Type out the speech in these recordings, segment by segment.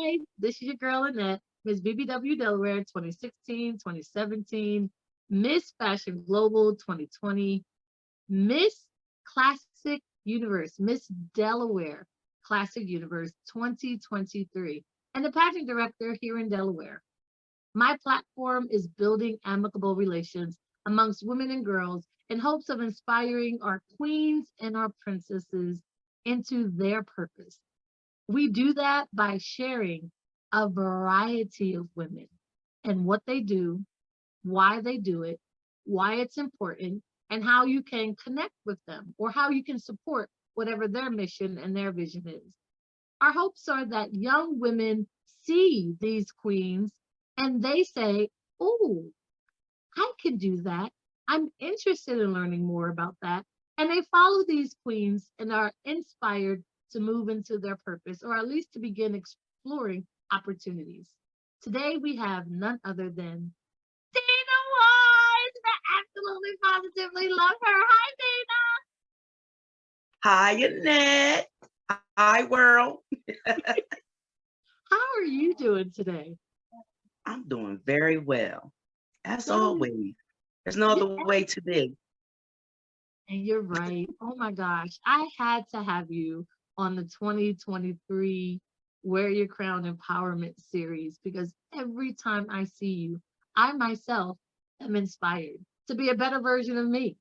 Hi, this is your girl Annette, Miss BBW Delaware 2016, 2017, Miss Fashion Global 2020, Miss Classic Universe, Miss Delaware Classic Universe 2023, and the pageant director here in Delaware. My platform is building amicable relations amongst women and girls in hopes of inspiring our queens and our princesses into their purpose. We do that by sharing a variety of women and what they do, why they do it, why it's important, and how you can connect with them or how you can support whatever their mission and their vision is. Our hopes are that young women see these queens and they say, oh, I can do that. I'm interested in learning more about that. And they follow these queens and are inspired to move into their purpose, or at least to begin exploring opportunities. Today, we have none other than Dana Wise. I absolutely positively love her. Hi, Hi, Annette. Hi, world. Dana. How are you doing today? I'm doing very well. As That is, always, there's no other yeah, way to be. and you're right. Oh my gosh, I had to have you on the 2023 Wear Your Crown Empowerment series because every time I see you, I myself am inspired to be a better version of me.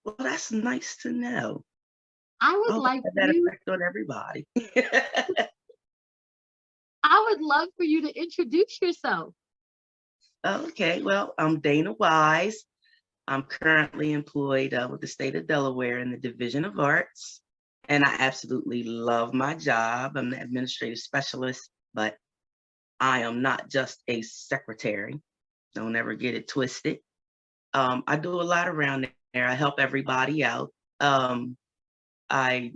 Well, that's nice to know. I would I hope like that for that you, effect on everybody. I would love for you to introduce yourself. Okay, well, I'm Dana Wise. I'm currently employed with the state of Delaware in the Division of Arts, and I absolutely love my job. I'm the administrative specialist, but I am not just a secretary. Don't ever get it twisted. I do a lot around there. I help everybody out. I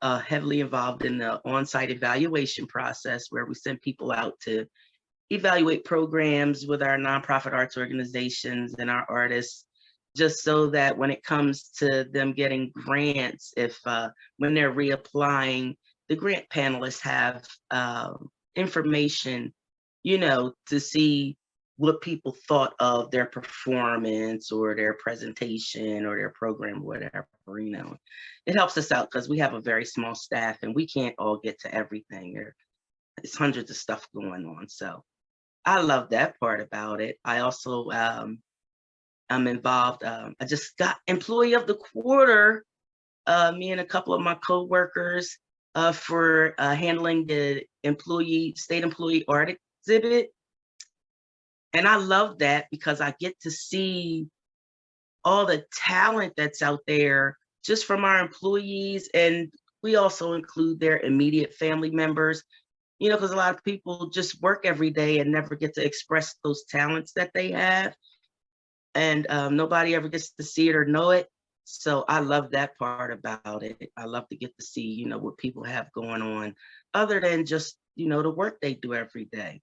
heavily involved in the on-site evaluation process where we send people out to evaluate programs with our nonprofit arts organizations and our artists, just so that when it comes to them getting grants, if when they're reapplying, the grant panelists have information, to see what people thought of their performance or their presentation or their program, whatever, It helps us out because we have a very small staff and we can't all get to everything. There's hundreds of stuff going on. So I love that part about it. I also, I'm involved. I just got Employee of the Quarter, me and a couple of my coworkers for handling the state employee art exhibit. And I love that because I get to see all the talent that's out there just from our employees. And we also include their immediate family members, because a lot of people just work every day and never get to express those talents that they have. And nobody ever gets to see it or know it. So I love that part about it. I love to get to see, what people have going on other than just, the work they do every day.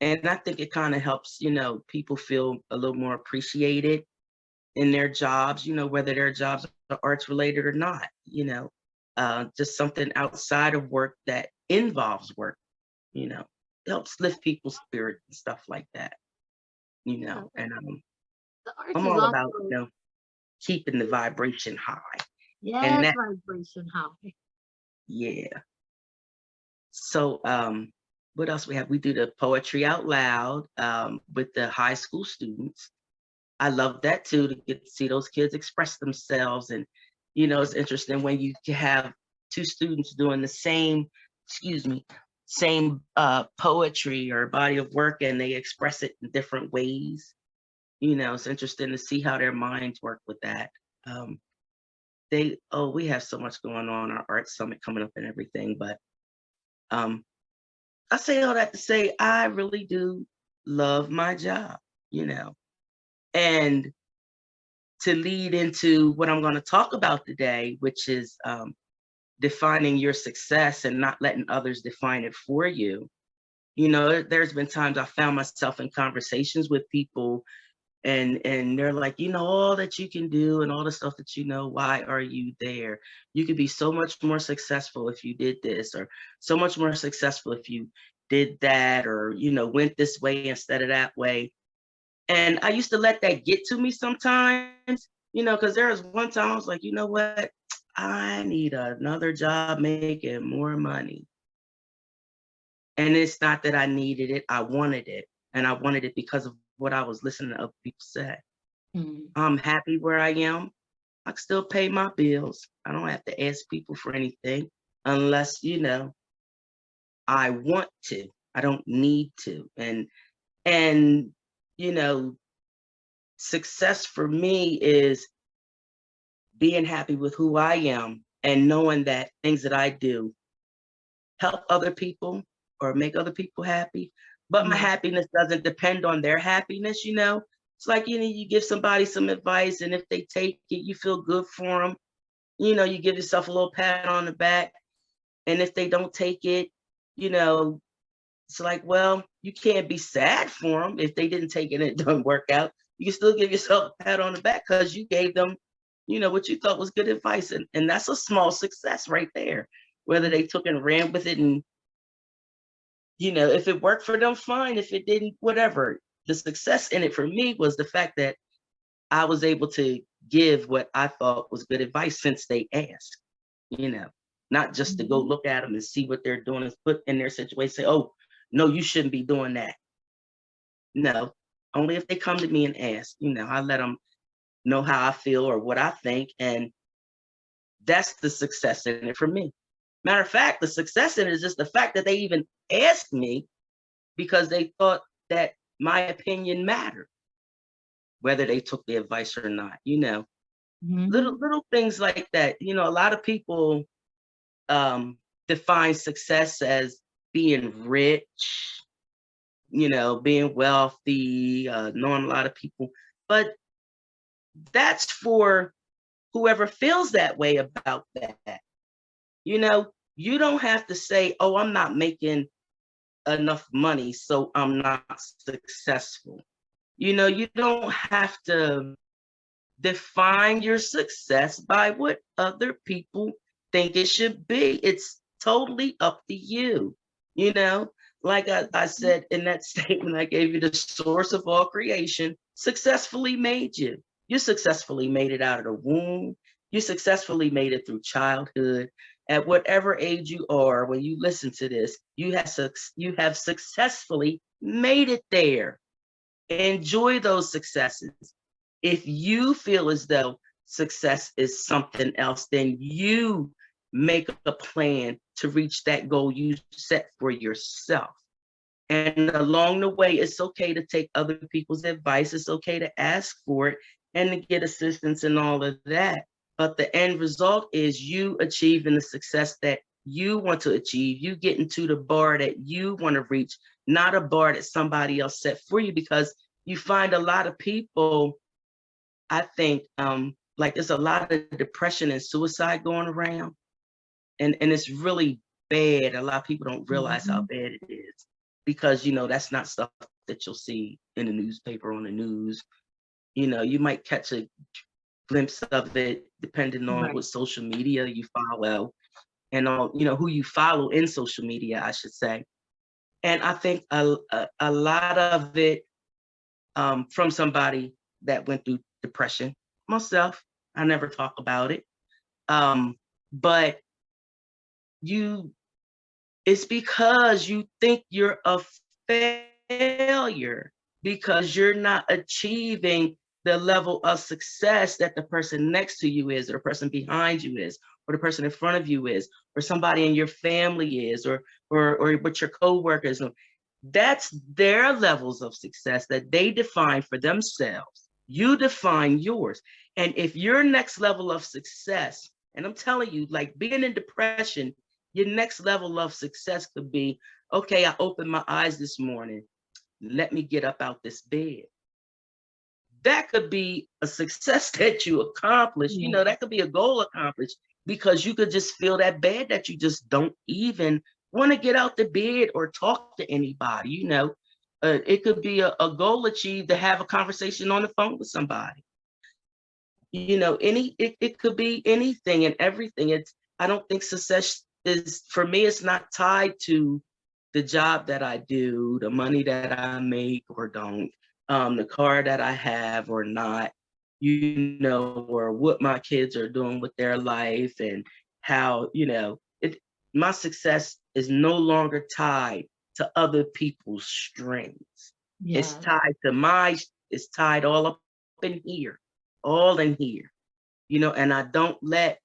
And I think it kind of helps, people feel a little more appreciated in their jobs, whether their jobs are arts related or not, just something outside of work that involves work, it helps lift people's spirit and stuff like that, Yeah, and the arts I'm is all about, also, keeping the vibration high. And yes, that, vibration high. yeah. So what else we have? We do the poetry out loud with the high school students. I love that too, to get to see those kids express themselves. And, it's interesting when you have two students doing the same poetry or body of work and they express it in different ways. It's interesting to see how their minds work with that. We have so much going on, our art summit coming up and everything, but I say all that to say I really do love my job, and to lead into what I'm going to talk about today, which is defining your success and not letting others define it for you. There's been times I found myself in conversations with people And they're like, all that you can do and all the stuff that why are you there? You could be so much more successful if you did this, or so much more successful if you did that, or went this way instead of that way. And I used to let that get to me sometimes, because there was one time I was like, you know what? I need another job making more money. And it's not that I needed it, I wanted it. And I wanted it because of what I was listening to other people say. Mm. I'm happy where I am. I can still pay my bills. I don't have to ask people for anything unless, I want to. I don't need to. And you know, success for me is being happy with who I am and knowing that things that I do help other people or make other people happy. But my Yeah. happiness doesn't depend on their happiness. It's like, you give somebody some advice, and if they take it, you feel good for them. You give yourself a little pat on the back. And if they don't take it, you know, it's like, well, you can't be sad for them if they didn't take it and it doesn't work out. You can still give yourself a pat on the back because you gave them, what you thought was good advice. And that's a small success right there. Whether they took and ran with it, and, if it worked for them, fine. If it didn't, whatever. The success in it for me was the fact that I was able to give what I thought was good advice since they asked, you know, not just to go Mhm. look at them and see what they're doing and put in their situation, say, oh, no, you shouldn't be doing that. No, only if they come to me and ask, I let them know how I feel or what I think. And that's the success in it for me. Matter of fact, the success in it is just the fact that they even asked me because they thought that my opinion mattered, whether they took the advice or not. Little Mhm. little things like that. A lot of people um define success as being rich, being wealthy, knowing a lot of people. But that's for whoever feels that way about that. You don't have to say, oh, I'm not making enough money, so I'm not successful. You don't have to define your success by what other people think it should be. It's totally up to you. You know, like I said in that statement I gave you, the source of all creation successfully made you. You successfully made it out of the womb. You successfully made it through childhood. At whatever age you are, when you listen to this, you have successfully made it there. Enjoy those successes. If you feel as though success is something else, then you make a plan to reach that goal you set for yourself. And along the way, it's okay to take other people's advice. It's okay to ask for it and to get assistance and all of that. But the end result is you achieving the success that you want to achieve. You getting to the bar that you want to reach, not a bar that somebody else set for you. Because you find a lot of people, I think, like there's a lot of depression and suicide going around, and it's really bad. A lot of people don't realize how Mhm. bad it is because that's not stuff that you'll see in the newspaper, on the news. You might catch a glimpse of it depending on Right. what social media you follow and on who you follow in social media, I should say. And I think a lot of it, from somebody that went through depression myself. I never talk about it. But you it's because you think you're a failure because you're not achieving the level of success that the person next to you is, or the person behind you is, or the person in front of you is, or somebody in your family is, or what your coworkers know. That's their levels of success that they define for themselves. You define yours. And if your next level of success, and I'm telling you, like being in depression, your next level of success could be, okay, I opened my eyes this morning. Let me get up out this bed. That could be a success that you accomplish. Yeah. That could be a goal accomplished because you could just feel that bad that you just don't even want to get out the bed or talk to anybody. It could be a goal achieved to have a conversation on the phone with somebody. It could be anything and everything. I don't think success is, for me, it's not tied to the job that I do, the money that I make or don't, the car that I have or not, or what my kids are doing with their life, and how, my success is no longer tied to other people's strings. It's Yeah. tied to it's tied all up in here, all in here, and I don't let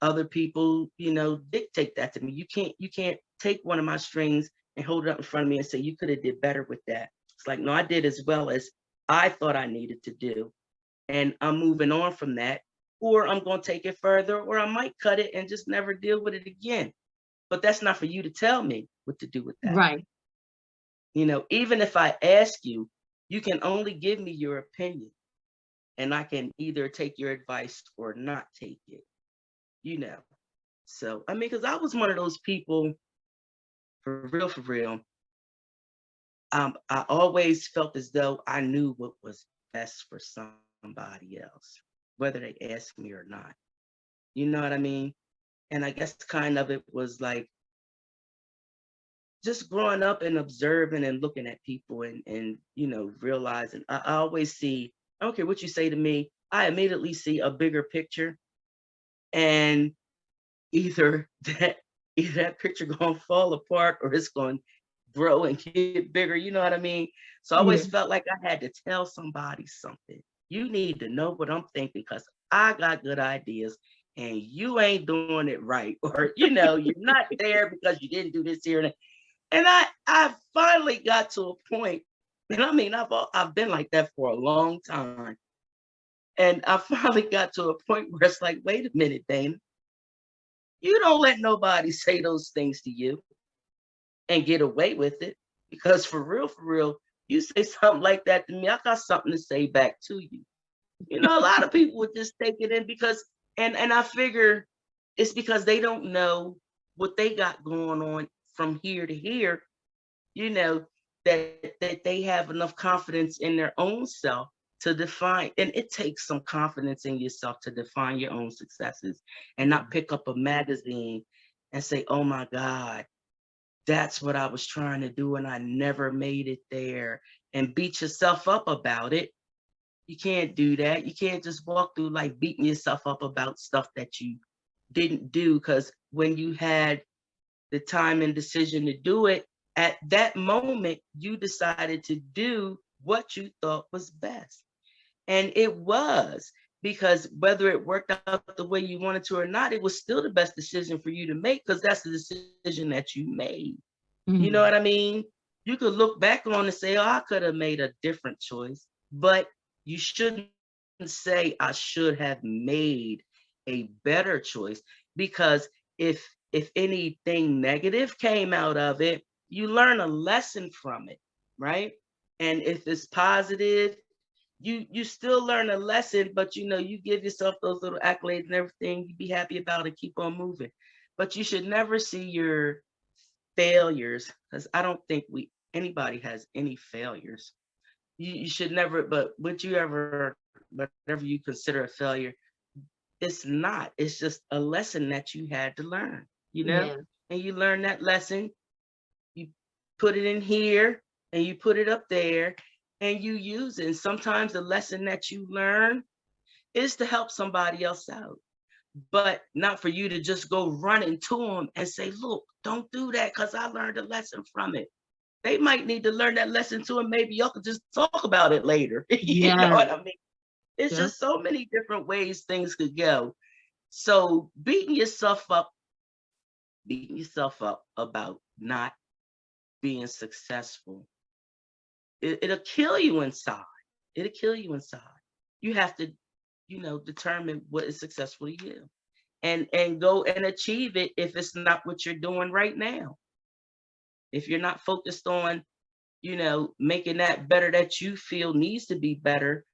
other people, dictate that to me. You can't take one of my strings and hold it up in front of me and say, you could have did better with that. It's like, no, I did as well as I thought I needed to do. And I'm moving on from that, or I'm going to take it further, or I might cut it and just never deal with it again. But that's not for you to tell me what to do with that. Right. Even if I ask you, you can only give me your opinion, and I can either take your advice or not take it, you know. So, I mean, because I was one of those people, for real. I always felt as though I knew what was best for somebody else, whether they asked me or not. You know what I mean? And I guess kind of it was like just growing up and observing and looking at people, and realizing I always see, I don't care what you say to me, I immediately see a bigger picture, and either that either that picture gonna fall apart or it's gonna grow and get bigger. You know what I mean? So I Yeah. always felt like I had to tell somebody something. You need to know what I'm thinking because I got good ideas and you ain't doing it right. Or, you're not there because you didn't do this here. And I finally got to a point, and I mean, I've been like that for a long time. And I finally got to a point where it's like, wait a minute, Dana, you don't let nobody say those things to you and get away with it. Because for real, you say something like that to me, I got something to say back to you. A lot of people would just take it in because, and I figure it's because they don't know what they got going on from here to here, you know, that they have enough confidence in their own self to define, and it takes some confidence in yourself to define your own successes and not pick up a magazine and say, oh my God, that's what I was trying to do and I never made it there, and beat yourself up about it. You can't do that. You can't just walk through life beating yourself up about stuff that you didn't do, because when you had the time and decision to do it, at that moment, you decided to do what you thought was best. And it was, because whether it worked out the way you wanted to or not, it was still the best decision for you to make because that's the decision that you made. You know Mhm. what I mean? You could look back on and say, oh, I could have made a different choice, but you shouldn't say I should have made a better choice, because if anything negative came out of it, you learn a lesson from it, right? And if it's positive, you still learn a lesson, but you give yourself those little accolades and everything, you be happy about it, keep on moving. But you should never see your failures, because I don't think anybody has any failures. You should never, but would you ever, whatever you consider a failure, it's not. It's just a lesson that you had to learn, Yeah. and you learn that lesson, you put it in here and you put it up there and you use it. And sometimes the lesson that you learn is to help somebody else out, but not for you to just go run into them and say, look, don't do that because I learned a lesson from it. They might need to learn that lesson too, and maybe y'all could just talk about it later. You know Yeah. what I mean? It's Yep. just so many different ways things could go. So beating yourself up about not being successful, it'll kill you inside. It'll kill you inside. You have to, determine what is successful to you, and go and achieve it if it's not what you're doing right now. If you're not focused on, making that better that you feel needs to be better,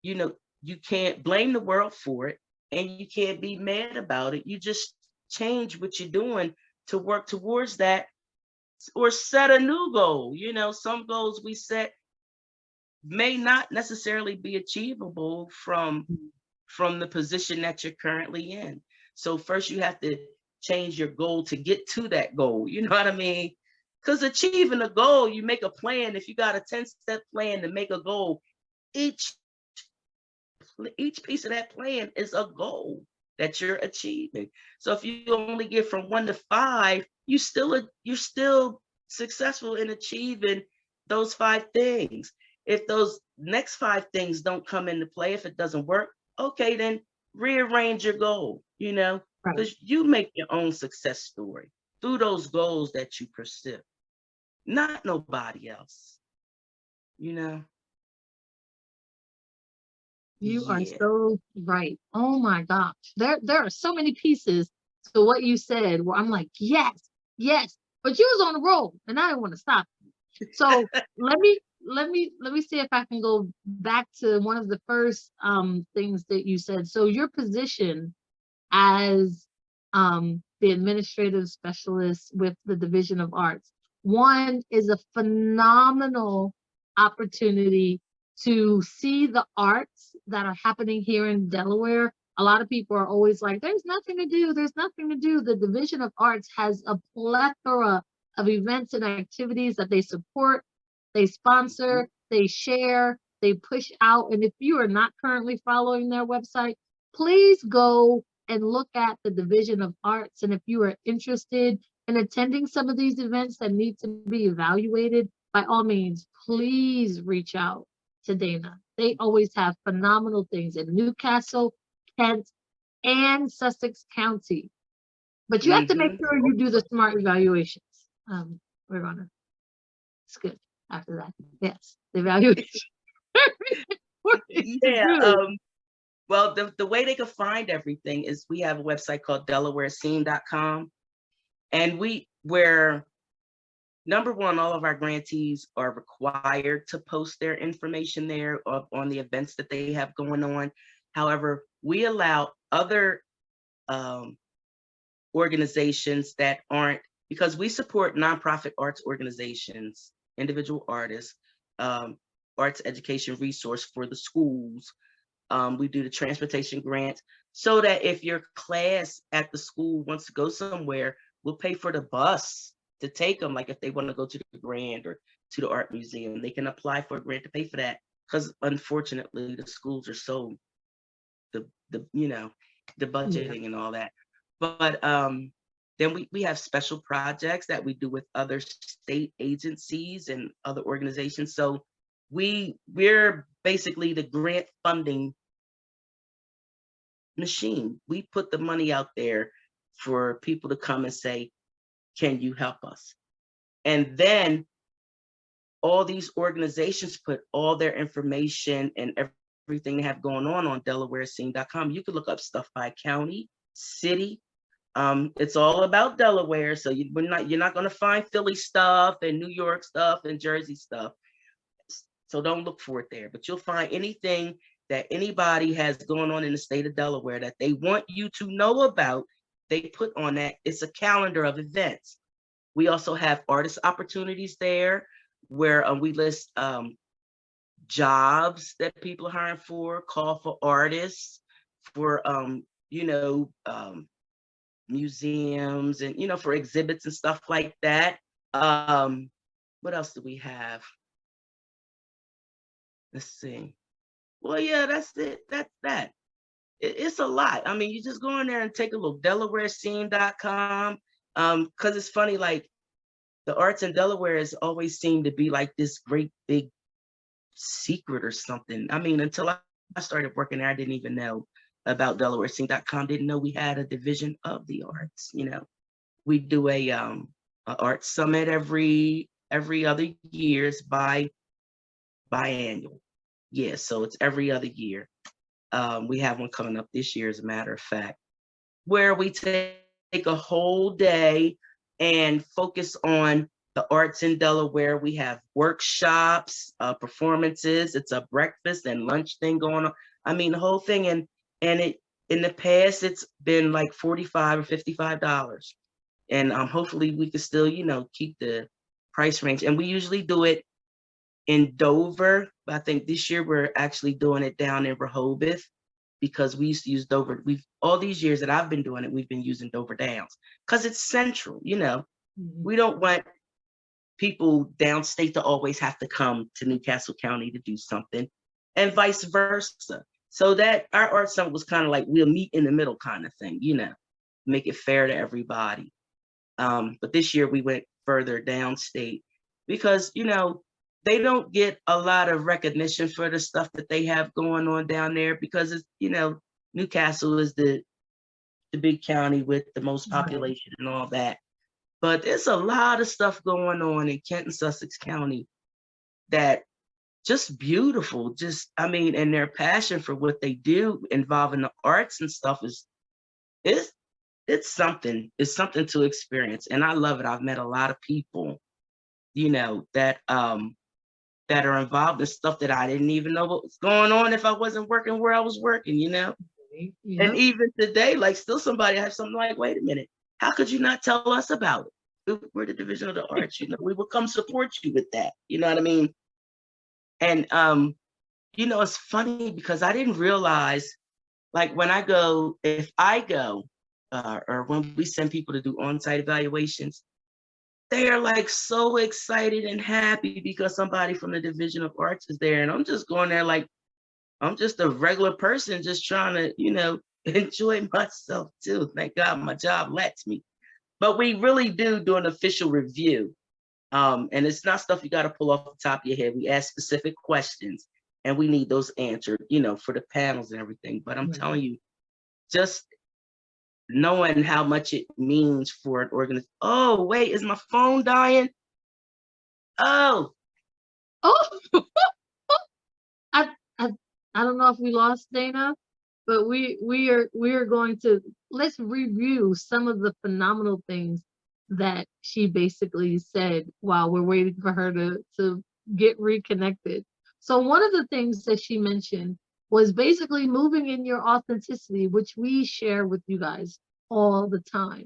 you know, you can't blame the world for it and you can't be mad about it. You just change what you're doing to work towards that or set a new goal. You know, some goals we set may not necessarily be achievable from the position that you're currently in. So first you have to change your goal to get to that goal. You know what I mean? Because achieving a goal, you make a plan. If you got a 10-step plan to make a goal, each piece of that plan is a goal that you're achieving. So if you only get from 1 to 5, you're still successful in achieving those 5 things. If those next 5 things don't come into play, if it doesn't work, okay, then rearrange your goal, you know, Right. because you make your own success story through those goals that you pursue, not nobody else, you know? You are Yeah. so right. Oh my gosh. There are so many pieces to what you said where I'm like, yes, yes. But you was on the roll and I didn't want to stop. So let me see if I can go back to one of the first things that you said. So your position as the administrative specialist with the Division of Arts. One is a phenomenal opportunity to see the arts that are happening here in Delaware. A lot of people are always like, there's nothing to do, there's nothing to do. The Division of Arts has a plethora of events and activities that they support, they sponsor, they share, they push out. And if you are not currently following their website, please go and look at the Division of Arts. And if you are interested in attending some of these events that need to be evaluated, by all means, please reach out to Dana. They always have phenomenal things in Newcastle, Kent, and Sussex County. But you have to make sure you do the SMART evaluations. We're gonna, it's good after that. Yes, the evaluation. Yeah. Well, the way they can find everything is we have a website called delawarescene.com. And where number one, all of our grantees are required to post their information there on the events that they have going on. However, we allow other organizations that aren't, because we support nonprofit arts organizations, individual artists, arts education resource for the schools. We do the transportation grant so that if your class at the school wants to go somewhere, we'll pay for the bus to take them. Like if they want to go to the Grand or to the art museum, they can apply for a grant to pay for that. Because unfortunately, the schools are so the budgeting and all that. But then we have special projects that we do with other state agencies and other organizations. So we're basically the grant funding machine. We put the money out there for people to come and say, can you help us? And then all these organizations put all their information and everything they have going on delawarescene.com. You can look up stuff by county, city. It's all about Delaware. So you're not going to find Philly stuff and New York stuff and Jersey stuff. So don't look for it there, but you'll find anything that anybody has going on in the state of Delaware that they want you to know about. They put on that. It's a calendar of events. We also have artist opportunities there where we list jobs that people are hiring for, call for artists for, museums and, for exhibits and stuff like that. What else do we have? Let's see. Well, yeah, that's it. That's that. It's a lot. I mean, you just go in there and take a look, delawarescene.com. Because it's funny, like the arts in Delaware has always seemed to be like this great big secret or something. I mean, until I started working there, I didn't even know about delawarescene.com. Didn't know we had a division of the arts. We do a art summit every other years biannual. Yeah, so it's every other year. We have one coming up this year, as a matter of fact, where we take a whole day and focus on the arts in Delaware. We have workshops, performances. It's a breakfast and lunch thing going on. I mean, the whole thing. And it in the past, it's been like $45 or $55. And hopefully we can still, keep the price range. And we usually do it in Dover, but I think this year we're actually doing it down in Rehoboth because we used to use Dover. All these years that I've been doing it, we've been using Dover Downs because it's central, you know. We don't want people downstate to always have to come to Newcastle County to do something, and vice versa. So that our art summit was kind of like we'll meet in the middle kind of thing, you know, make it fair to everybody. But this year we went further downstate because, you know, they don't get a lot of recognition for the stuff that they have going on down there because it's, you know, Newcastle is the big county with the most population and all that. But there's a lot of stuff going on in Kent and Sussex County that just beautiful. Just, I mean, and their passion for what they do involving the arts and stuff it's something. It's something to experience. And I love it. I've met a lot of people, you know, that are involved in stuff that I didn't even know what was going on if I wasn't working where I was working, you know? Yeah. And even today, like still somebody has something like, wait a minute, how could you not tell us about it? We're the Division of the Arts, you know, we will come support you with that. You know what I mean? And you know, it's funny because I didn't realize, like when I go, if I go, or when we send people to do on-site evaluations, they are like so excited and happy because somebody from the Division of Arts is there. And I'm just going there like, I'm just a regular person just trying to, you know, enjoy myself too. Thank God my job lets me. But we really do an official review. And it's not stuff you got to pull off the top of your head. We ask specific questions and we need those answered, you know, for the panels and everything. But I'm telling you, just knowing how much it means for an organization. Oh, wait, is my phone dying? Oh, I, I I don't know if we lost Dana, but we are going to, let's review some of the phenomenal things that she basically said while we're waiting for her to get reconnected. So one of the things that she mentioned was basically moving in your authenticity, which we share with you guys all the time.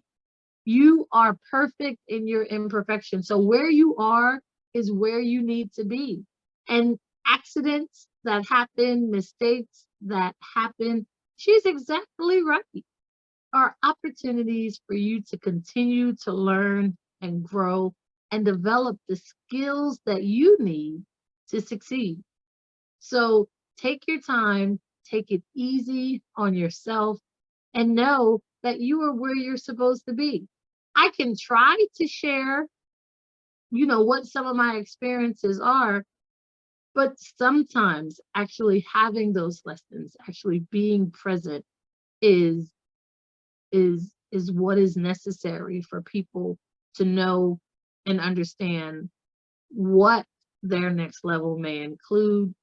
You are perfect in your imperfection. So where you are is where you need to be. And accidents that happen, mistakes that happen, she's exactly right, are opportunities for you to continue to learn and grow and develop the skills that you need to succeed. So take your time, take it easy on yourself, and know that you are where you're supposed to be. I can try to share, you know, what some of my experiences are, but sometimes actually having those lessons, actually being present is what is necessary for people to know and understand what their next level may include,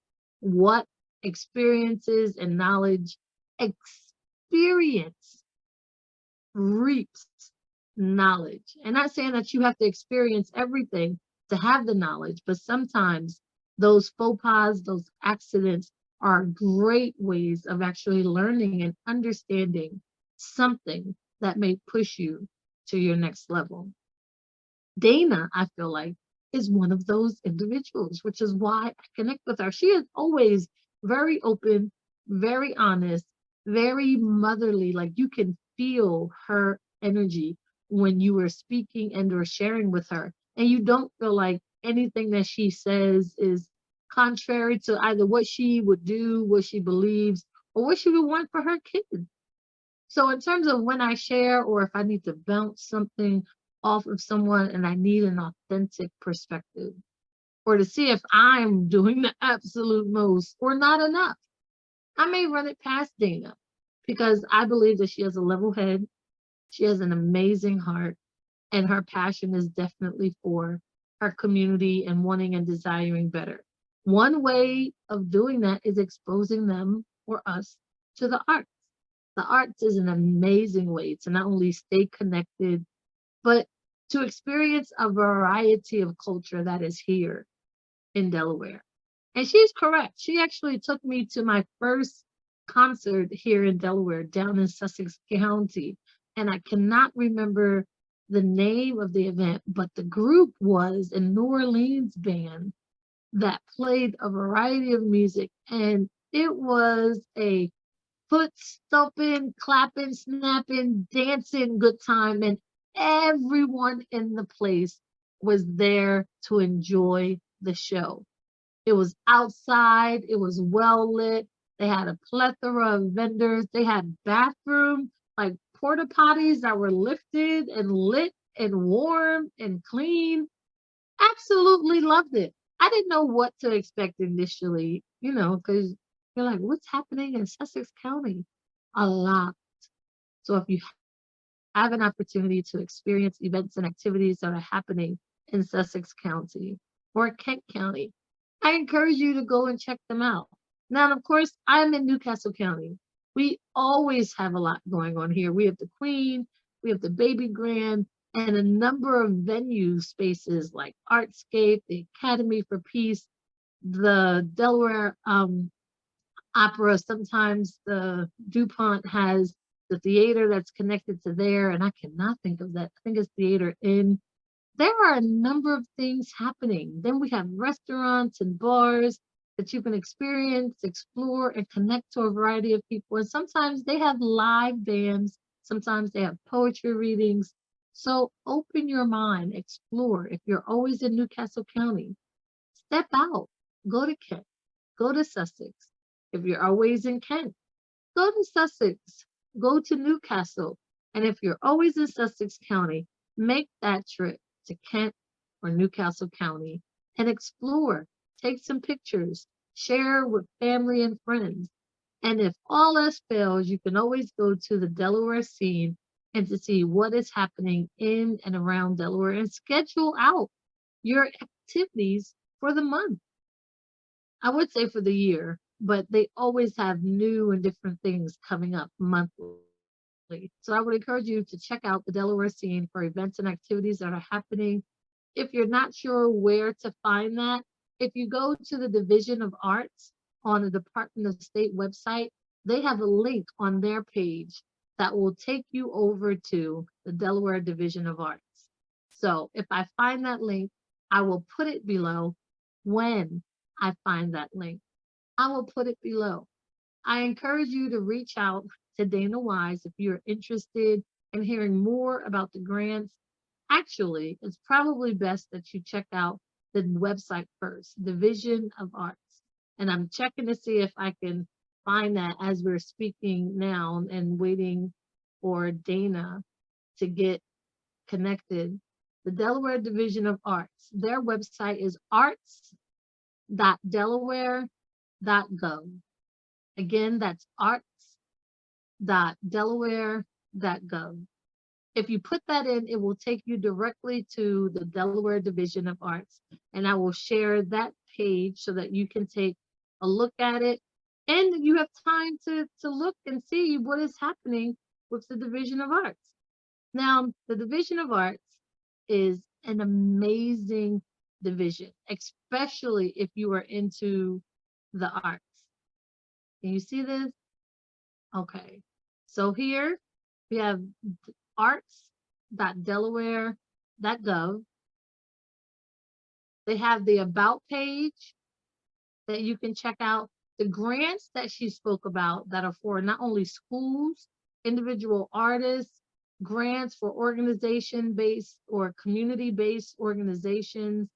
what experiences and knowledge. Experience reaps knowledge. And not saying that you have to experience everything to have the knowledge, but sometimes those faux pas, those accidents are great ways of actually learning and understanding something that may push you to your next level. Dana, I feel like, is one of those individuals, which is why I connect with her. She is always very open, very honest, very motherly. Like you can feel her energy when you are speaking and or sharing with her. And you don't feel like anything that she says is contrary to either what she would do, what she believes, or what she would want for her kids. So in terms of when I share or if I need to bounce something off of someone and I need an authentic perspective, or to see if I'm doing the absolute most or not enough, I may run it past Dana because I believe that she has a level head, she has an amazing heart, and her passion is definitely for her community and wanting and desiring better. One way of doing that is exposing them or us to the arts. The arts is an amazing way to not only stay connected, but to experience a variety of culture that is here in Delaware. And she's correct. She actually took me to my first concert here in Delaware, down in Sussex County. And I cannot remember the name of the event, but the group was a New Orleans band that played a variety of music, and it was a foot stomping, clapping, snapping, dancing good time, and everyone in the place was there to enjoy the show. It was outside, it was well lit. They had a plethora of vendors. They had bathroom, like porta potties that were lifted and lit and warm and clean. Absolutely loved it. I didn't know what to expect initially, because you're like, what's happening in Sussex County? A lot. So if you have an opportunity to experience events and activities that are happening in Sussex County or Kent County, I encourage you to go and check them out. Now, of course, I'm in Newcastle County. We always have a lot going on here. We have the Queen, we have the Baby Grand, and a number of venue spaces like Artscape, the Academy for Peace, the Delaware Opera. Sometimes the DuPont has the theater that's connected to there, and I cannot think of that. I think it's Theater Inn. There are a number of things happening. Then we have restaurants and bars that you can experience, explore, and connect to a variety of people. And sometimes they have live bands, sometimes they have poetry readings. So open your mind, explore. If you're always in Newcastle County, step out, go to Kent, go to Sussex. If you're always in Kent, go to Sussex, go to Newcastle. And if you're always in Sussex County, make that trip to Kent or Newcastle County and explore. Take some pictures, share with family and friends. And if all else fails, you can always go to the Delaware scene and to see what is happening in and around Delaware and schedule out your activities for the month. I would say for the year, but they always have new and different things coming up monthly. So I would encourage you to check out the Delaware scene for events and activities that are happening. If you're not sure where to find that, if you go to the Division of Arts on the Department of State website, they have a link on their page that will take you over to the Delaware Division of Arts. So if I find that link, I will put it below. When I find that link, I will put it below. I encourage you to reach out to Dana Wise if you're interested in hearing more about the grants. Actually, it's probably best that you check out the website first, Division of Arts. And I'm checking to see if I can find that as we're speaking now and waiting for Dana to get connected. The Delaware Division of Arts, their website is arts.delaware.gov. Again, that's arts.delaware.gov. If you put that in, it will take you directly to the Delaware Division of Arts, and I will share that page so that you can take a look at it, and you have time to look and see what is happening with the Division of Arts. Now, the Division of Arts is an amazing division, especially if you are into the arts. Can you see this? Okay. So here we have arts.delaware.gov. They have the about page that you can check out. The grants that she spoke about that are for not only schools, individual artists, grants for organization-based or community-based organizations,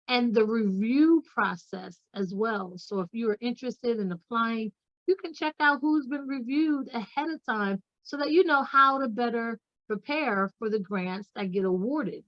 and the review process as well. So if you are interested in applying, you can check out who's been reviewed ahead of time so that you know how to better prepare for the grants that get awarded.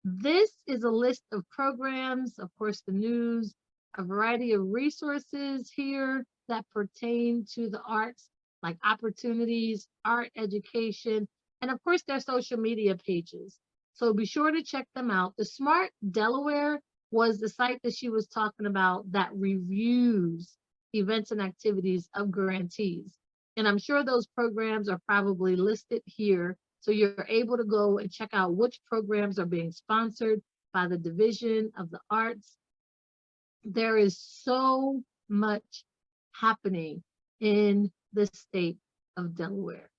This is a list of programs, of course, the news, a variety of resources here that pertain to the arts, like opportunities, art education, and of course, their social media pages. So be sure to check them out. The Smart Delaware was the site that she was talking about that reviews events and activities of grantees. And I'm sure those programs are probably listed here. So you're able to go and check out which programs are being sponsored by the Division of the Arts. There is so much happening in the state of Delaware.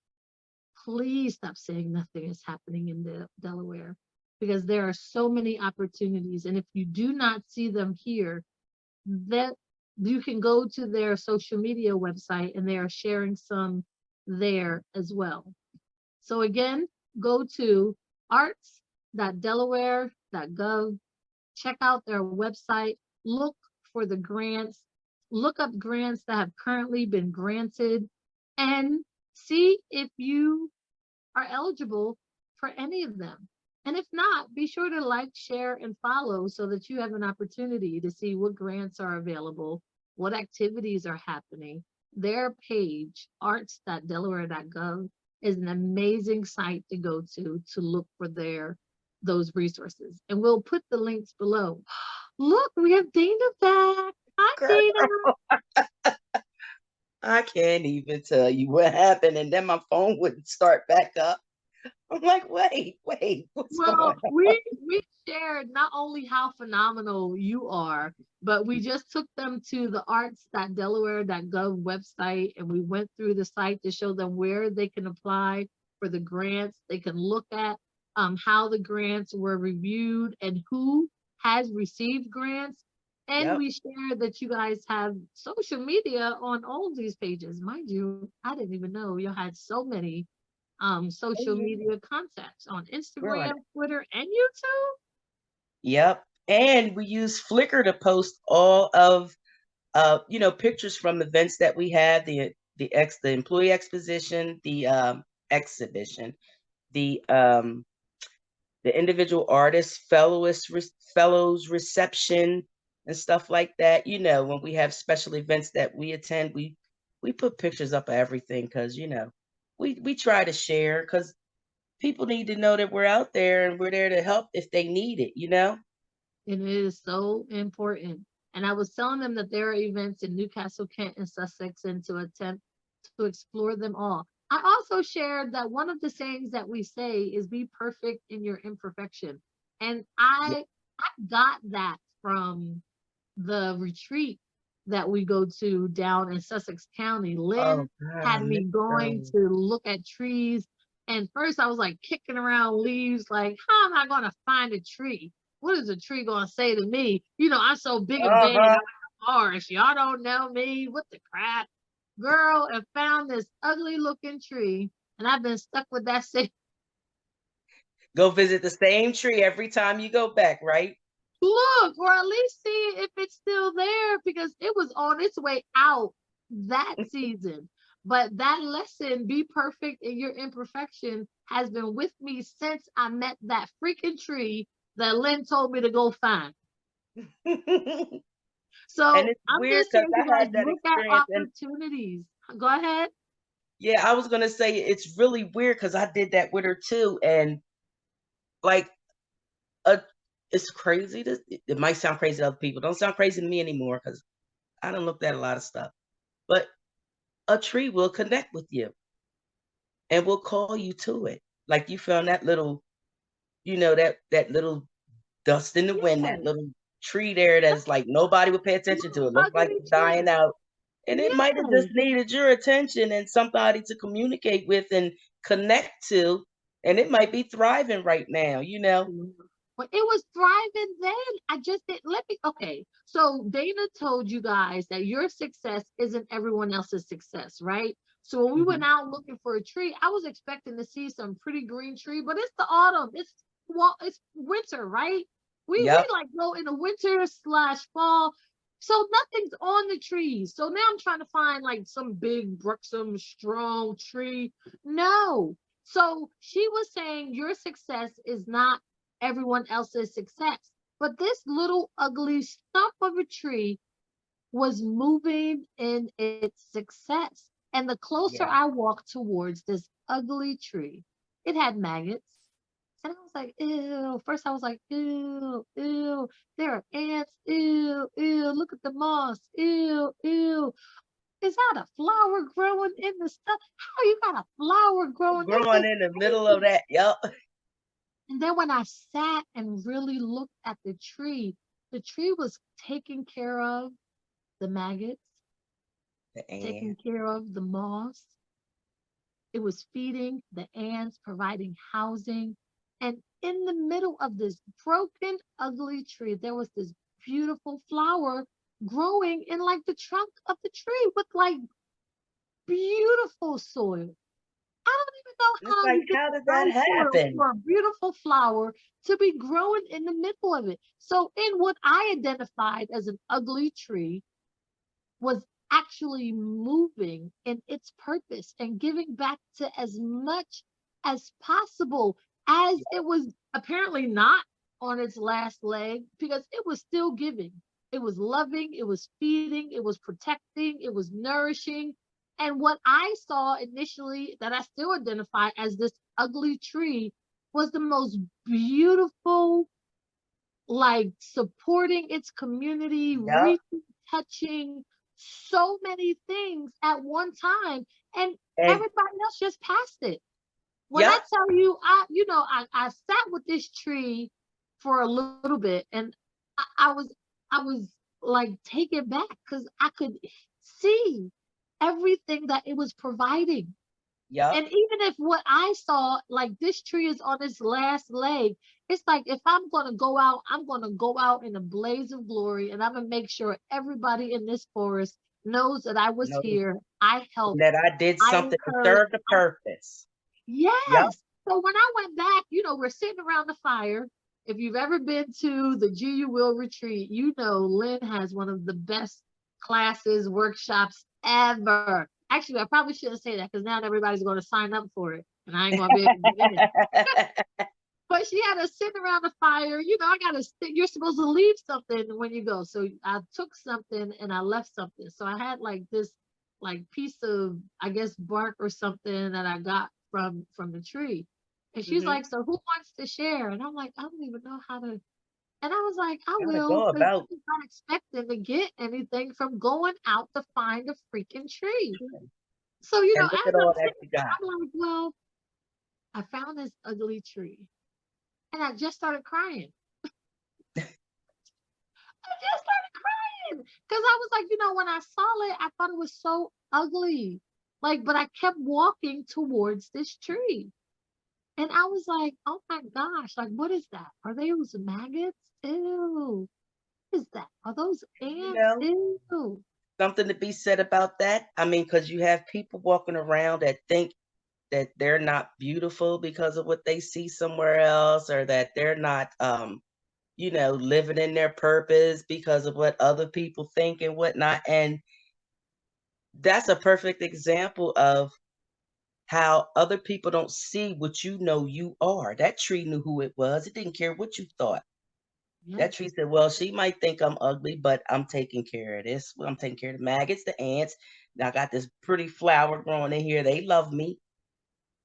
please stop saying nothing is happening in Delaware, because there are so many opportunities. And if you do not see them here, that you can go to their social media website and they are sharing some there as well. So again, go to arts.delaware.gov, check out their website, look for the grants, look up grants that have currently been granted, and see if you are eligible for any of them. And if not, be sure to like, share, and follow so that you have an opportunity to see what grants are available, what activities are happening. Their page, arts.delaware.gov, is an amazing site to go to look for those resources. And we'll put the links below. Look, we have Dana back. Hi, Girl, Dana. I can't even tell you what happened, and then my phone wouldn't start back up. I'm like, wait, what's going Well, on? we shared not only how phenomenal you are, but we just took them to the arts.delaware.gov website and we went through the site to show them where they can apply for the grants. They can look at how the grants were reviewed and who has received grants. And Yep. we shared that you guys have social media on all of these pages. Mind you, I didn't even know you had so many Oh, social yeah. media contacts on Girl, Instagram, Twitter, and YouTube. yep. And we use Flickr to post all of pictures from events that we had, the employee exposition, the exhibition, the the individual artist fellows reception and stuff like that. When we have special events that we attend, we put pictures up of everything because we try to share because people need to know that we're out there and we're there to help if they need it. And it is so important. And I was telling them that there are events in Newcastle, Kent, and Sussex, and to attempt to explore them all. I also shared that one of the sayings that we say is be perfect in your imperfection. And Yeah. I got that from the retreat that we go to down in Sussex County. Oh Lynn God, I had miss me going those. to look at trees. And first I was like kicking around leaves, like, how am I going to find a tree? What is a tree going to say to me? You know, I'm so big and bad. I'm in Uh-huh. the forest. Y'all don't know me. What the crap? Girl, and found this ugly looking tree. And I've been stuck with that same. Go visit the same tree every time you go back, right? Look, or at least see if it's still there because it was on its way out that season. But that lesson, be perfect in your imperfection, has been with me since I met that freaking tree that Lynn told me to go find. And So it's I'm weird just because saying, you I guys, had that look at experience, and opportunities. Go ahead. yeah, I was gonna say it's really weird because I did that with her too, and like, uh, it's crazy. It might sound crazy to other people. Don't sound crazy to me anymore because I don't look at a lot of stuff. But a tree will connect with you and will call you to it. Like you found that little, that little dust in the wind, that Yes. little tree there that's like nobody would pay attention to. It looked like Ugly it's dying tree. out. And it might have just Yes. needed your attention and somebody to communicate with and connect to. And it might be thriving right now. Well, it was thriving then. I just didn't let me. Okay, so Dana told you guys that your success isn't everyone else's success, right? So when we went Mhm. out looking for a tree, I was expecting to see some pretty green tree, but it's the autumn. It's winter, right? We Yep. like go in the winter slash fall. So nothing's on the trees. So now I'm trying to find like some big, buxom, strong tree. No. So she was saying your success is not everyone else's success. But this little ugly stump of a tree was moving in its success. And the closer Yeah. I walked towards this ugly tree, it had maggots. And I was like, ew. First, I was like, ew, ew. There are ants. Ew, ew. Look at the moss. Ew, ew. Is that a flower growing in the stuff? How you got a flower growing? This Growing is in the middle of crazy. that. Yep. And then when I sat and really looked at the tree was taking care of the maggots, The taking ant. care of the moss, It was feeding the ants, providing housing. And in the middle of this broken, ugly tree, there was this beautiful flower growing in like the trunk of the tree with like beautiful soil. I don't even know It's how like, you get how the did that right soil happen? for a beautiful flower to be growing in the middle of it. So, in what I identified as an ugly tree, was actually moving in its purpose and giving back to as much as possible, as it was apparently not on its last leg, because it was still giving. It was loving, it was feeding, it was protecting, it was nourishing. And what I saw initially, that I still identify as this ugly tree, was the most beautiful, like supporting its community, Yep. reaching, touching so many things at one time, and And everybody else just passed it. When I yep. tell you, I sat with this tree for a little bit, and I was I was like taken back because I could see everything that it was providing. Yep. And even if what I saw, like this tree is on its last leg, it's like if I'm going to go out, I'm going to go out in a blaze of glory, and I'm going to make sure everybody in this forest knows that I was No, here. I helped. that I did I something to encouraged. serve the purpose. Yep. Yes. So when I went back, we're sitting around the fire. If you've ever been to the GU Will retreat, Lynn has one of the best classes, workshops ever. Actually, I probably shouldn't say that because now everybody's going to sign up for it and I ain't going to be able to get in. But she had us sitting around the fire. I got to, you're supposed to leave something when you go. So I took something and I left something. So I had like this like piece of, I guess, bark or something that I got from the tree. And she's Hmm. like, so who wants to share? And I'm like, I don't even know how to. And I was like, I Gotta will, go because about. I'm not expecting to get anything from going out to find a freaking tree. So, And look as at all I'm that sitting you there, got. I'm like, well, I found this ugly tree. And I just started crying. I just started crying because I was like, when I saw it, I thought it was so ugly. Like, but I kept walking towards this tree. And I was like, oh my gosh, like, what is that? Are those maggots? Ew. What is that? Are those You ants? know, Ew. something to be said about that. I mean, because you have people walking around that think that they're not beautiful because of what they see somewhere else, or that they're not living in their purpose because of what other people think and whatnot. And that's a perfect example of how other people don't see what you are. That tree knew who it was. It didn't care what you thought. That Yes. tree said, well, she might think I'm ugly, but I'm taking care of this. Well, I'm taking care of the maggots, the ants. Now I got this pretty flower growing in here. They love me.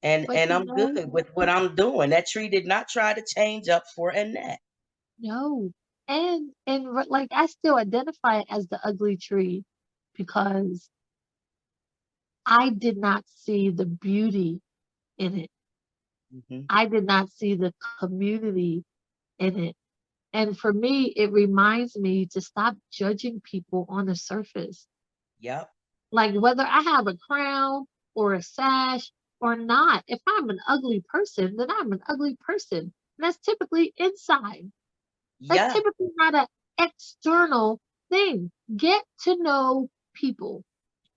And But and I'm good with what I'm doing. That tree did not try to change up for Annette. no. Like I still identify it as the ugly tree because I did not see the beauty in it. Hmm. I did not see the community in it. And for me, it reminds me to stop judging people on the surface. Yep. Like whether I have a crown or a sash or not, if I'm an ugly person, then I'm an ugly person. And that's typically inside. That's Yeah. typically not an external thing. Get to know people.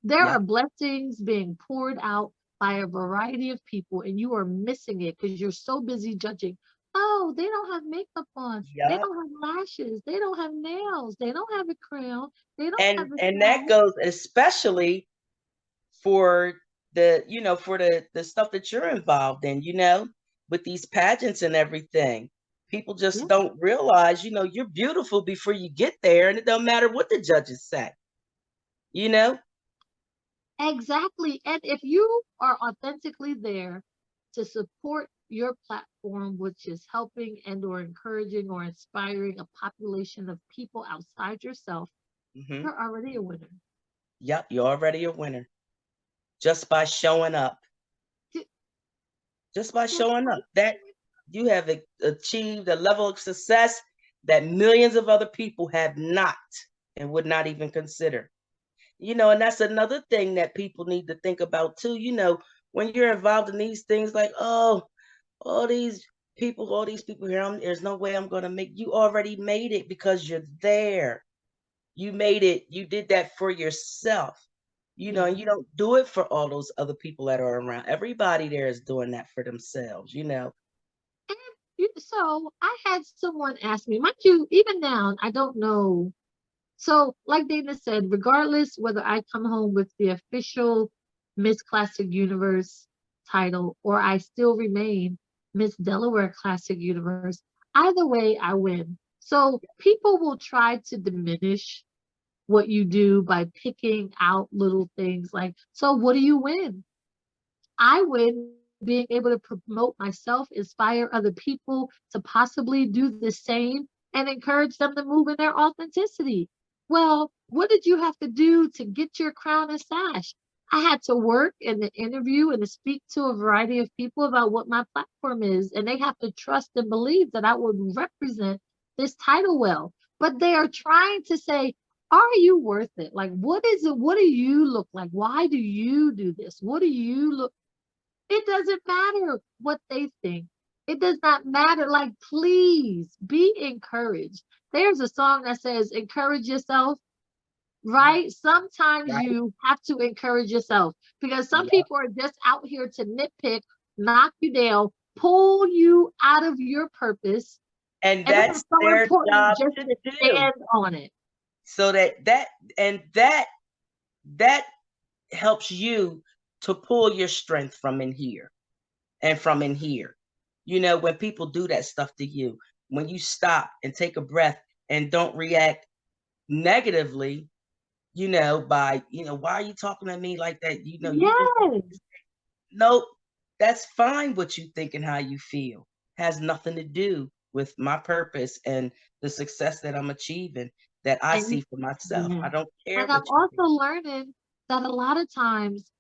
There are Yep. blessings being poured out by a variety of people, and you are missing it because you're so busy judging. Oh, they don't have makeup on. They Yep. don't have lashes. They don't have nails. They don't have a crown. They don't have And a and that sash. goes especially for the stuff that you're involved in, with these pageants and everything. People just Yeah, don't realize, you're beautiful before you get there, and it don't matter what the judges say, you know? exactly. And if you are authentically there to support your platform, which is helping and or encouraging or inspiring a population of people outside yourself, Hmm. you're already a winner. Yep, you're already a winner just by showing up. Ju- Just by Just showing up, that you have achieved a level of success that millions of other people have not and would not even consider. And that's another thing that people need to think about too. when you're involved in these things, like, oh, all these people here, there's no way I'm gonna make. You already made it because you're there. You made it. You did that for yourself. Yeah. And you don't do it for all those other people that are around. Everybody there is doing that for themselves. And so I had someone ask me, mind you, even now, I don't know. So, like Dana said, regardless whether I come home with the official Miss Classic Universe title or I still remain Miss Delaware Classic Universe, either way, I win. So, people will try to diminish what you do by picking out little things like, so what do you win? I win being able to promote myself, inspire other people to possibly do the same, and encourage them to move in their authenticity. Well, what did you have to do to get your crown and sash? I had to work and to interview and to speak to a variety of people about what my platform is, and they have to trust and believe that I would represent this title well. But they are trying to say, are you worth it? Like, what is it? What do you look like? Why do you do this? What do you look? It doesn't matter what they think. It does not matter. Like, please be encouraged. There's a song that says, encourage yourself, right? Sometimes Right? you have to encourage yourself because some Yep. people are just out here to nitpick, knock you down, pull you out of your purpose. And And it that's is so their important job just to to do. stand on it. So that helps you to pull your strength from in here and from in here. When people do that stuff to you, when you stop and take a breath and don't react negatively, by, why are you talking to me like that? You just Yes. nope. That's fine what you think and how you feel. Has nothing to do with my purpose and the success that I'm achieving that I And see for myself. yeah. I don't care And I'm what you also think. learning that a lot of times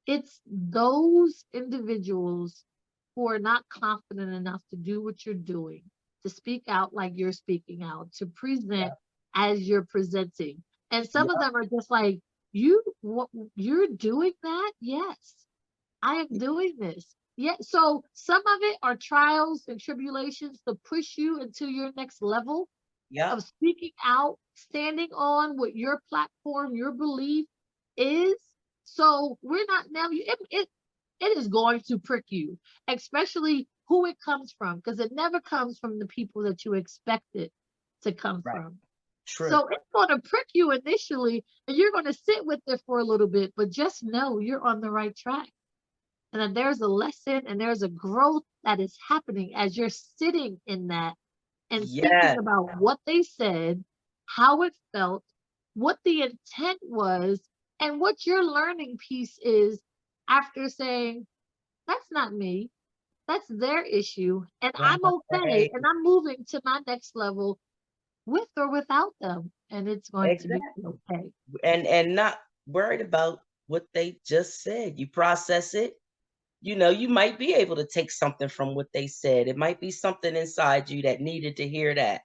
it's those individuals who are not confident enough to do what you're doing, to speak out like you're speaking out, to present Yeah. as you're presenting. And some of Yeah. them are just like, you what you're doing that? Yes, I am doing this. Yeah. So some of it are trials and tribulations to push you into your next level Yep. of speaking out, standing on what your platform, your belief is. So we're not now. It is going to prick you, especially who it comes from, because it never comes from the people that you expect it to come Right. from. True. So it's going to prick you initially, and you're going to sit with it for a little bit, but just know you're on the right track. And that there's a lesson and there's a growth that is happening as you're sitting in that and thinking Yes. about what they said, how it felt, what the intent was, and what your learning piece is after saying, that's not me, that's their issue, and I'm okay, Right. and I'm moving to my next level with or without them, and it's going to be Exactly. okay. And not worried about what they just said. You process it. You might be able to take something from what they said. It might be something inside you that needed to hear that,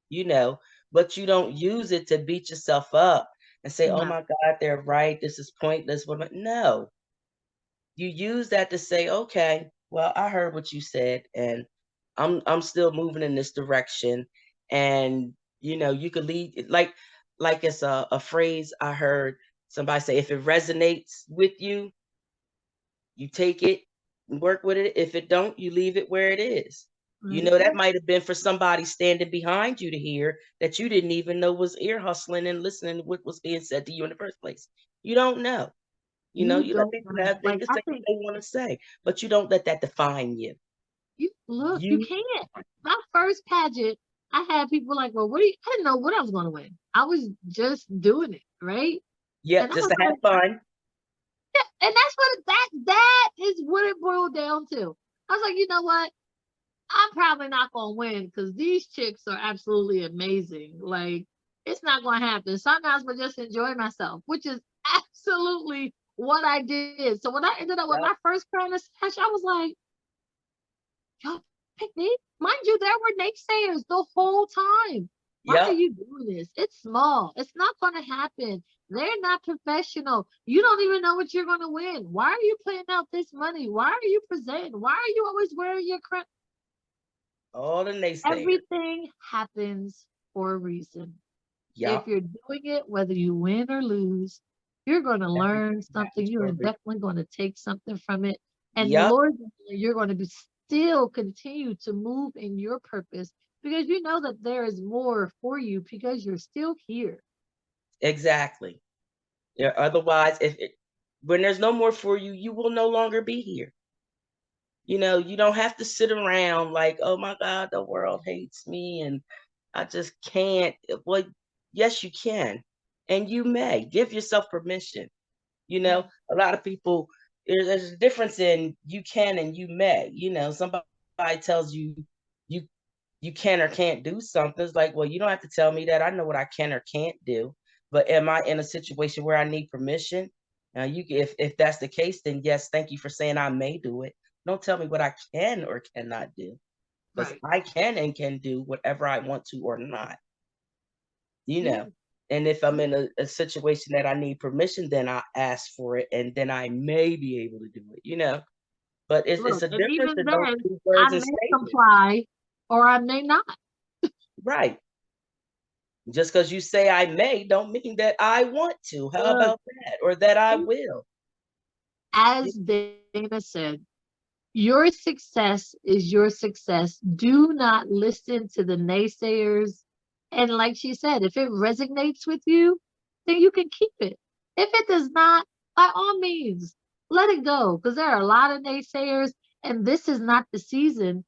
you know, but you don't use it to beat yourself up and say, "Oh No, my God, they're right. This is pointless." No, you use that to say, "Okay, well, I heard what you said, and I'm still moving in this direction." And you could lead like it's a phrase I heard somebody say, if it resonates with you, you take it and work with it. If it don't, you leave it where it is. That mhm, might have been for somebody standing behind you to hear that you didn't even know was ear hustling and listening to what was being said to you in the first place. You don't know. you You let don't people know. have they Like, can I say what think they want to say, but you don't let that define you. you look, you You can't. My first pageant, I had people like, well, what do you, I didn't know what I was going to win. I was just doing it, right? And Yep, I just was to have like, fun. yeah, and that's what that is what it boiled down to. I was like, you know what? I'm probably not gonna win because these chicks are absolutely amazing. Like, it's not gonna happen. Sometimes I just enjoy myself, which is absolutely what I did. So when I ended up with Yep, my first crown of sash, I was like, y'all pick me. Mind you, there were naysayers the whole time. Why are Yep. you doing this? It's small. It's not going to happen. They're not professional. You don't even know what you're going to win. Why are you putting out this money? Why are you presenting? Why are you always wearing your crown? All the naysayers. Everything happens for a reason. If Yep. you're doing it, whether you win or lose, you're going to learn Everything something. happens You for are a reason. definitely going to take something from it. And Yep. Lord, you're going to be still continue to move in your purpose because you know that there is more for you because you're still here. Exactly. Yeah. Otherwise, when there's no more for you, you will no longer be here. You don't have to sit around like, oh my God, the world hates me and I just can't. Well, yes, you can. And you may give yourself permission. A lot of people, there's a difference in you can and you may. Somebody tells you you you can or can't do something. It's like, well, you don't have to tell me that. I know what I can or can't do. But am I in a situation where I need permission? Now, if that's the case, then yes, thank you for saying I may do it. Don't tell me what I can or cannot do, because Right. I can and can do whatever I want to or not. You Yeah. know. And if I'm in a situation that I need permission, then I ask for it, and then I may be able to do it. But it's Look, a and difference even in those then, two I words and may statements, comply or I may not. right? Just because you say I may don't mean that I want to. How Look, about that? Or that I will. as Dana said, your success is your success. Do not listen to the naysayers. And like she said, if it resonates with you, then you can keep it. If it does not, by all means, let it go because there are a lot of naysayers, and this is not the season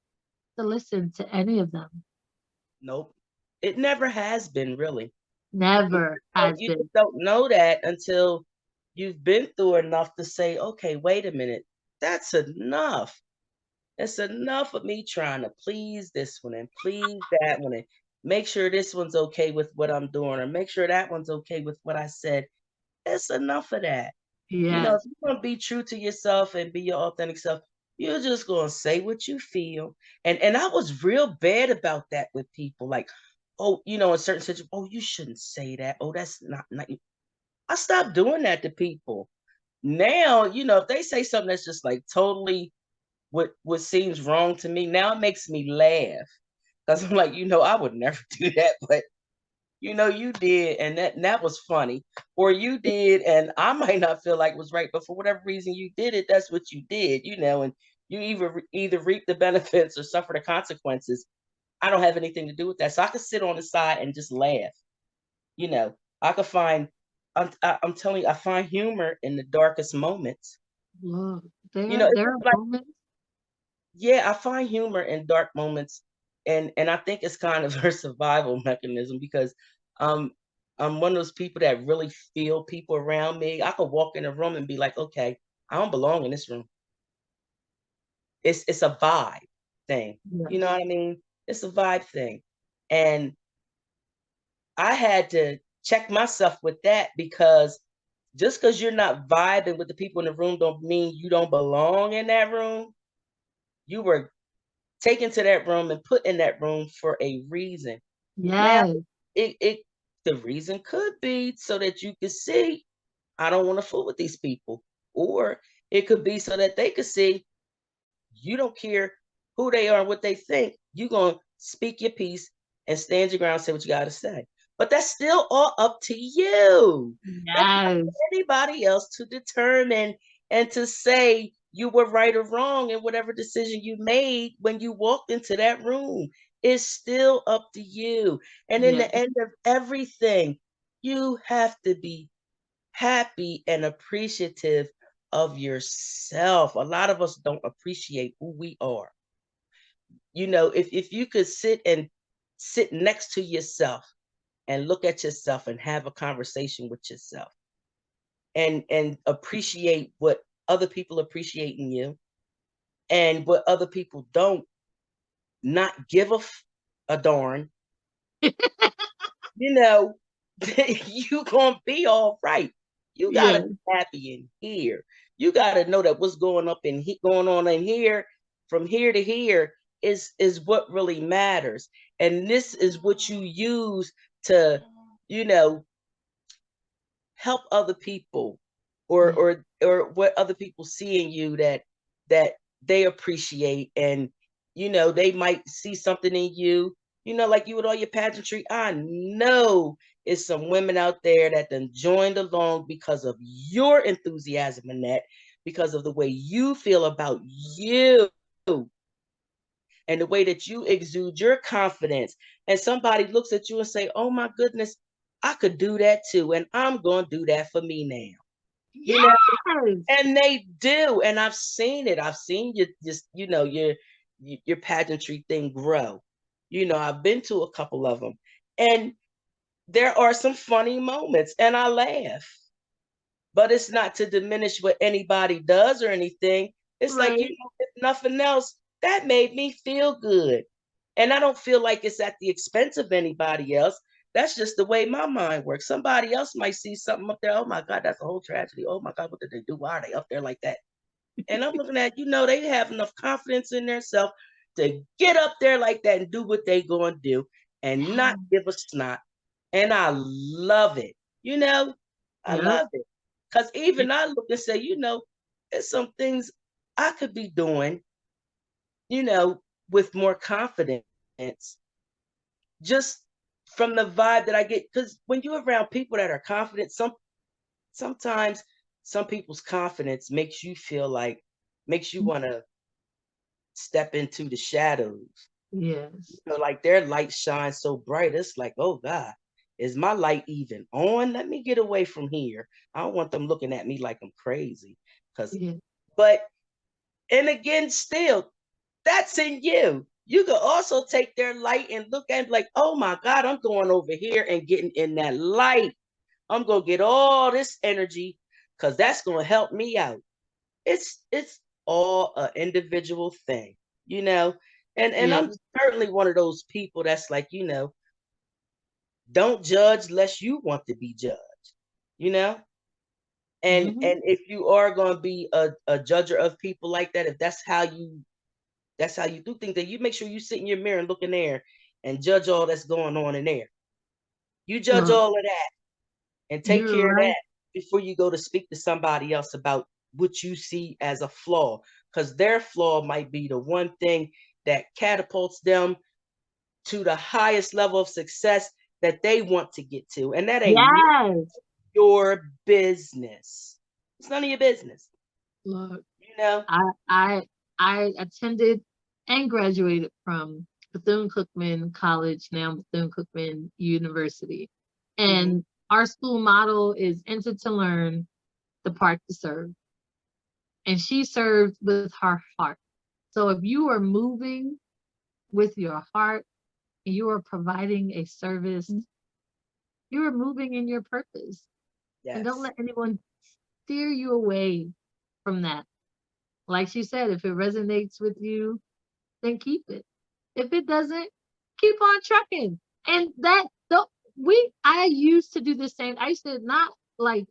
to listen to any of them. Nope. It never has been really. You Never just don't, has you been. just don't know that until you've been through enough to say, okay, wait a minute, that's enough. It's enough of me trying to please this one and please that one and make sure this one's okay with what I'm doing or make sure that one's okay with what I said. It's enough of that. If Yes. you're gonna be true to yourself and be your authentic self, you're just gonna say what you feel. And I was real bad about that with people. Like, oh, in certain situations, oh, you shouldn't say that. Oh, that's not. I stopped doing that to people. Now, if they say something that's just like totally what seems wrong to me, now it makes me laugh because I'm like, I would never do that, but you did, and that was funny. Or you did, and I might not feel like it was right, but for whatever reason you did it, that's what you did, and you either reap the benefits or suffer the consequences. I don't have anything to do with that. So I could sit on the side and just laugh. You know, I could find I'm telling you, I find humor in the darkest moments. Look, It's there just are like, moments. yeah, I find humor in dark moments, and I think it's kind of a survival mechanism because um I'm one of those people that really feel people around me. I could walk in a room and be like, okay, I don't belong in this room. It's a vibe thing. You know Yes. what I mean? It's a vibe thing. And I had to check myself with that because just because you're not vibing with the people in the room don't mean you don't belong in that room. You were taken to that room and put in that room for a reason. Now, Yes. it the reason could be so that you could see, I don't want to fool with these people. Or it could be so that they could see you don't care who they are and what they think. You're gonna speak your piece and stand your ground and say what you gotta say. But that's still all up to you. That's not for Yes. anybody else to determine and to say you were right or wrong in whatever decision you made when you walked into that room. It's still up to you. And in the Yes. end of everything, you have to be happy and appreciative of yourself. A lot of us don't appreciate who we are. If you could sit next to yourself and look at yourself and have a conversation with yourself and appreciate what other people appreciate in you and what other people don't, not give a darn, you know, you gonna be all right. You gotta Yes. be happy in here. You gotta know that what's going on in here, from here to here, is what really matters. And this is what you use to, you know, help other people, or Yeah. what other people see in you that they appreciate. And they might see something in you, like you with all your pageantry. I know it's some women out there that done joined along because of your enthusiasm, Annette, because of the way you feel about you and the way that you exude your confidence. And somebody looks at you and say, oh my goodness, I could do that too, and I'm going to do that for me now. you know Yes. and they do, and I've seen it. I've seen you just, your pageantry thing grow. I've been to a couple of them, and there are some funny moments, and I laugh. But it's not to diminish what anybody does or anything. It's like, Right. if nothing else, that made me feel good. And I don't feel like it's at the expense of anybody else. That's just the way my mind works. Somebody else might see something up there. Oh my God, that's a whole tragedy. Oh my God, what did they do? Why are they up there like that? And I'm looking at, they have enough confidence in themselves to get up there like that and do what they going to do and not Yeah. give a snot. And I love it. I Yep. love it. Because even I look and say, there's some things I could be doing, you know, with more confidence, just from the vibe that I get. Because when you're around people that are confident, sometimes some people's confidence makes you want to step into the shadows. Yes. Like their light shines so bright, it's like, oh God, is my light even on? Let me get away from here. I don't want them looking at me like I'm crazy. Cause, Yeah. but, and again, still, that's in you. You could also take their light and look at it like, oh my God, I'm going over here and getting in that light. I'm gonna get all this energy because that's gonna help me out. It's all an individual thing, you know. And Yeah. I'm certainly one of those people that's like, don't judge lest you want to be judged, you know. Hmm. And if you are going to be a judger of people like that, if that's how you do things, then you make sure you sit in your mirror and look in there and judge all that's going on in there. You judge Look, all of that and take you're care of right. that before you go to speak to somebody else about what you see as a flaw, because their flaw might be the one thing that catapults them to the highest level of success that they want to get to, and that ain't Yes. your business. It's none of your business, Look, you know. I I I attended and graduated from Bethune-Cookman College, now Bethune-Cookman University. Mm-hmm. And our school motto is enter to learn, depart to serve. And she served with her heart. So if you are moving with your heart and you are providing a service, you are moving in your purpose. And don't Yes. let anyone steer you away from that. Like she said, if it resonates with you, then keep it. If it doesn't, keep on trucking. And that the I used to do the same. I used to not like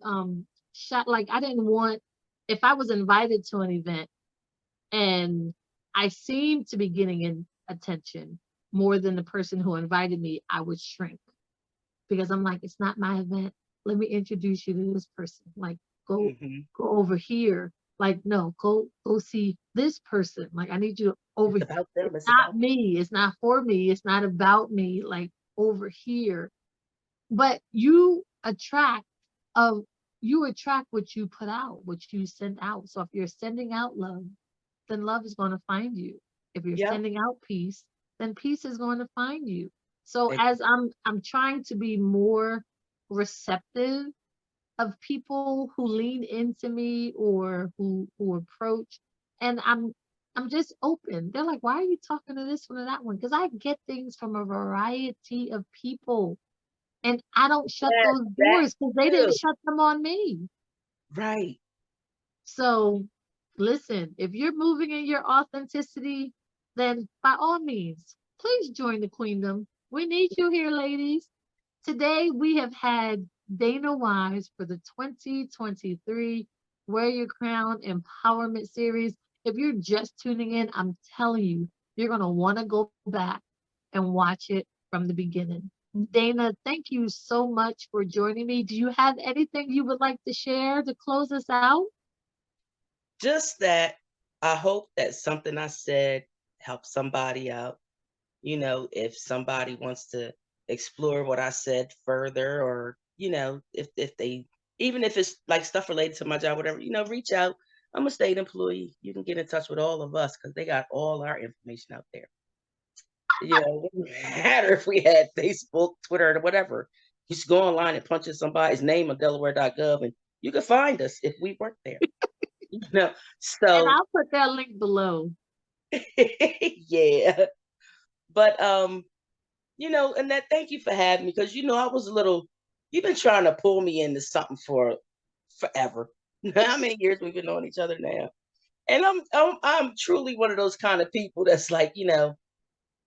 shot like I didn't want if I was invited to an event and I seemed to be getting in attention more than the person who invited me, I would shrink because I'm like, it's not my event. Let me introduce you to this person. Like, go Mm-hmm. go over here. Like, no, go see this person. Like, I need you over. It's about them. It's It's not about me. It's not for me. It's not about me. Like over here. But of you attract what you put out, what you send out. So if you're sending out love, then love is going to find you. If you're yep. sending out peace, then peace is going to find you. So Ex- as I'm trying to be more receptive of people who lean into me or who approach, and I'm just open. They're like, why are you talking to this one or that one? Because I get things from a variety of people. And I don't shut yes, those that doors because they didn't too. shut them on me. Right. So listen, if you're moving in your authenticity, then by all means, please join the Queendom. We need you here, ladies. Today we have had Dana Wise for the 2023 Wear Your Crown Empowerment Series. If you're just tuning in, I'm telling you, You're going to want to go back and watch it from the beginning. Dana, thank you so much for joining me. Do you have anything you would like to share to close us out? Just that I hope that something I said helps somebody out. If somebody wants to explore what I said further, or, if they, even if it's like stuff related to my job, whatever, reach out. I'm a state employee. You can get in touch with all of us because they got all our information out there. It wouldn't matter if we had Facebook, Twitter, or whatever. You just go online and punch in somebody's name on Delaware.gov and you can find us if we work there. You know, And so I'll put that link below. yeah. But and that thank you for having me because I was a little you've been trying to pull me into something for forever. How many years we've been knowing each other now? And I'm truly one of those kind of people that's like,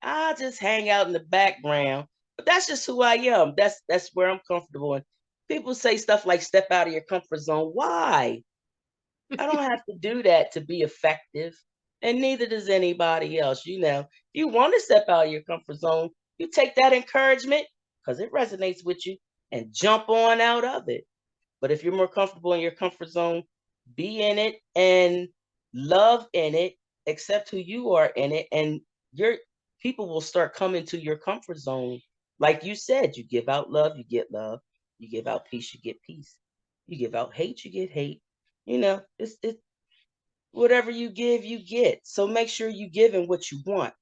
I just hang out in the background. But that's just who I am. That's where I'm comfortable. And people say stuff like step out of your comfort zone. Why? I don't have to do that to be effective. And neither does anybody else. If you want to step out of your comfort zone, you take that encouragement because it resonates with you and jump on out of it. But if you're more comfortable in your comfort zone, be in it and love in it, accept who you are in it, and your people will start coming to your comfort zone. Like you said, you give out love, you get love. You give out peace, you get peace. You give out hate, you get hate. It's whatever you give, you get. So make sure you give in what you want.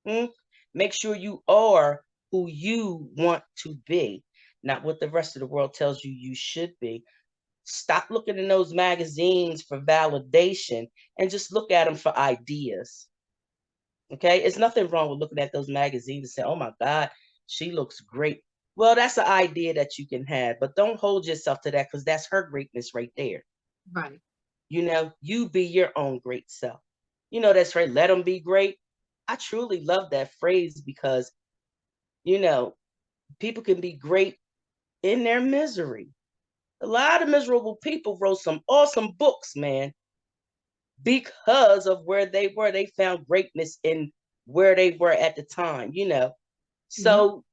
mm? Make sure you are who you want to be, not what the rest of the world tells you you should be. Stop looking in those magazines for validation and just look at them for ideas. Okay? It's nothing wrong with looking at those magazines and saying, oh my God, she looks great. Well, that's an idea that you can have, but don't hold yourself to that because that's her greatness right there. Right. You be your own great self. That's right. Let them be great. I truly love that phrase because, you know, people can be great in their misery. A lot of miserable people wrote some awesome books, man, because of where they were. They found greatness in where they were at the time. Yep. So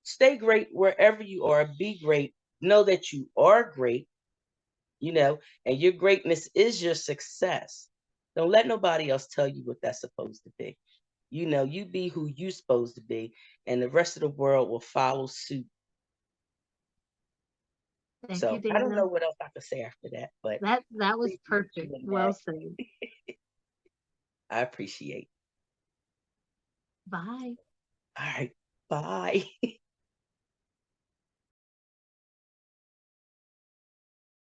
stay great wherever you are. Be great. Know that you are great, and your greatness is your success. Don't let nobody else tell you what that's supposed to be. You be who you supposed to be, and the rest of the world will follow suit. Thank you, So I don't Dana. know what else I could say after that, but That was appreciate perfect. you and Well that. said. I appreciate. Bye. All right. Bye.